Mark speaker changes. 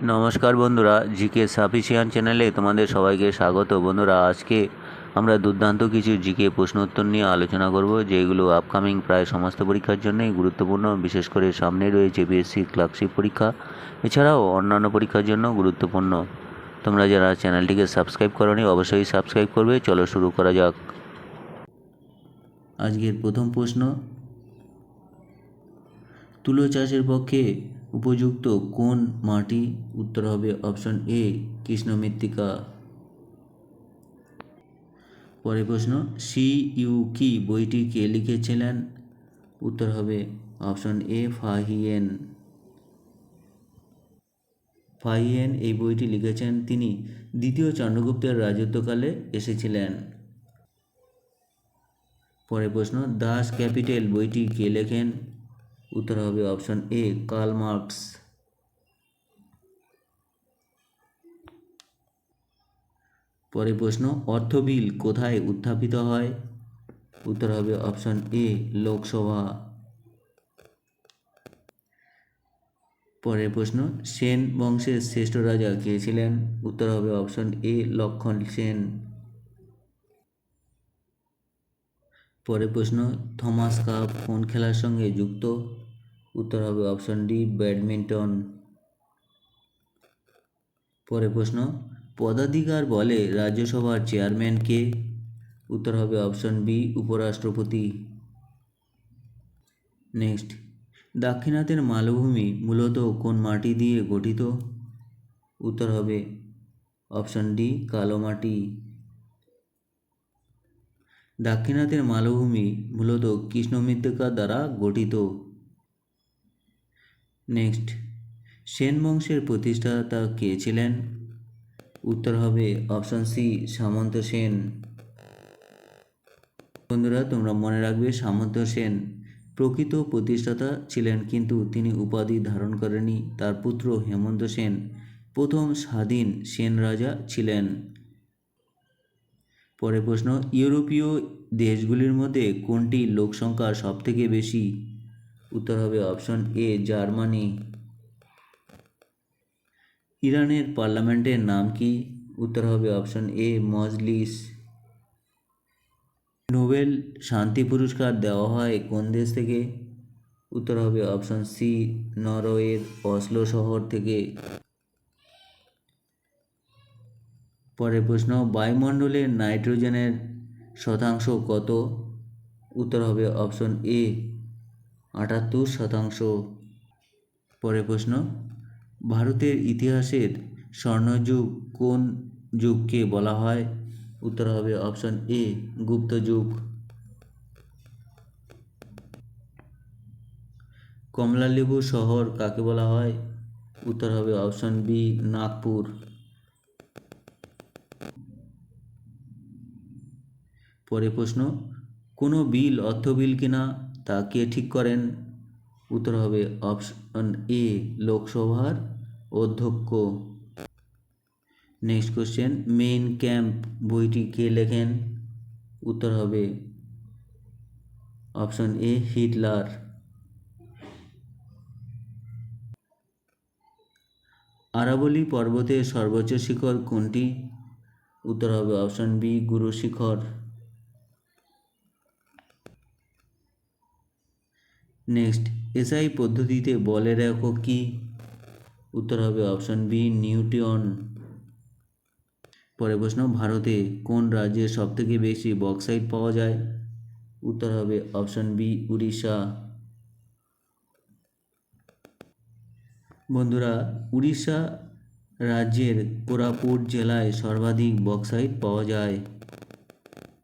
Speaker 1: নমস্কার বন্ধুরা, GK sufficient চ্যানেলে তোমাদের সবাইকে স্বাগত। বন্ধুরা, আজকে আমরা দুর্দান্ত কিছু জিকে প্রশ্ন উত্তর নিয়ে আলোচনা করব, যেগুলো আপকামিং প্রায় সমস্ত পরীক্ষার জন্যই গুরুত্বপূর্ণ। বিশেষ করে সামনে রয়েছে বিএসসি ক্লার্কশিপ পরীক্ষা, এছাড়াও অন্যান্য পরীক্ষার জন্য গুরুত্বপূর্ণ। তোমরা যারা চ্যানেলটিকে সাবস্ক্রাইব করোনি অবশ্যই সাবস্ক্রাইব করবে। চলো শুরু করা যাক। আজকের প্রথম প্রশ্ন, তুলো চাষের পক্ষে উপযুক্ত কোন মাটি? উত্তর হবে অপশন এ, কৃষ্ণ মৃত্তিকা। পরের প্রশ্ন, সি ইউ কি বইটি কে লিখেছিলেন? উত্তর হবে অপশন এ, ফাহিয়েন। ফাহিয়েন এই বইটি লিখেছেন, তিনি দ্বিতীয় চন্দ্রগুপ্তের রাজত্বকালে এসেছিলেন। পরের প্রশ্ন, দাস ক্যাপিটাল বইটি কে লেখেন? উত্তর হবে অপশন এ, কার্ল মার্কস। পরের প্রশ্ন, অর্থ বিল কোথায় উত্থাপিত হয়? উত্তর হবে অপশন এ, লোকসভা। পরের প্রশ্ন, সেন বংশের শ্রেষ্ঠ রাজা কে ছিলেন? উত্তর হবে অপশন এ, লক্ষণ সেন। পরের প্রশ্ন, থমাস কাপ কোন খেলার সঙ্গে যুক্ত? উত্তর হবে অপশন ডি, ব্যাডমিন্টন। পরের প্রশ্ন, পদাধিকার বলে রাজ্যসভার চেয়ারম্যান কে? উত্তর হবে অপশন বি, উপরাষ্ট্রপতি। নেক্সট, দাক্ষিণাত্যের মালভূমি মূলত কোন মাটি দিয়ে গঠিত? উত্তর হবে অপশন ডি, কালো মাটি। দাক্ষিণাত্যের মালভূমি মূলত কৃষ্ণ মৃত্তিকা দ্বারা গঠিত। নেক্সট, সেন বংশের প্রতিষ্ঠাতা কে ছিলেন? উত্তর হবে অপশন সি, সামন্ত সেন। বন্ধুরা, তোমরা মনে রাখবে, সামন্ত সেন প্রকৃত প্রতিষ্ঠাতা ছিলেন, কিন্তু তিনি উপাধি ধারণ করেনি। তার পুত্র হেমন্ত সেন প্রথম স্বাধীন সেন রাজা ছিলেন। পরের প্রশ্ন, ইউরোপীয় দেশগুলির মধ্যে কোনটি লোকসংখ্যা সবথেকে বেশি? উত্তর হবে অপশন এ, জার্মানি। ইরানের পার্লামেন্টের নাম কি? উত্তর হবে অপশন এ, মজলিস। নোবেল শান্তি পুরস্কার দেওয়া হয় কোন দেশ থেকে? উত্তর হবে অপশন সি, নরওয়ের অসলো শহর থেকে। পরের প্রশ্ন, বায়ুমণ্ডলের নাইট্রোজেনের শতাংশ কত? উত্তর হবে অপশন এ, 78%। পরের প্রশ্ন, ভারতের ইতিহাসের স্বর্ণযুগ কোন যুগকে বলা হয়? উত্তর হবে অপশন এ, গুপ্ত যুগ। কমলালেবু শহর কাকে বলা হয়? উত্তর হবে অপশন বি, নাগপুর। পরের প্রশ্ন, কোনো বিল অর্থ বিল কিনা তা কে ঠিক করেন? উত্তর হবে অপশন এ, লোকসভার অধ্যক্ষ। নেক্সট কোশ্চেন, মেইন ক্যাম্প বইটি কে লেখেন? উত্তর হবে অপশন এ, হিটলার। আরাবলী পর্বতের সর্বোচ্চ শিখর কোনটি? উত্তর হবে অপশন বি, গুরু শিখর। নেক্সট, এসআই পদ্ধতিতে বলের একক কি? উত্তর হবে অপশন বি, নিউটন। পরের প্রশ্ন, ভারতে কোন রাজ্যে সবথেকে বেশি বক্সাইট পাওয়া যায়? উত্তর হবে অপশন বি, উড়িষ্যা। বন্ধুরা, উড়িষ্যা রাজ্যের কোরাপুট জেলায় সর্বাধিক বক্সাইট পাওয়া যায়।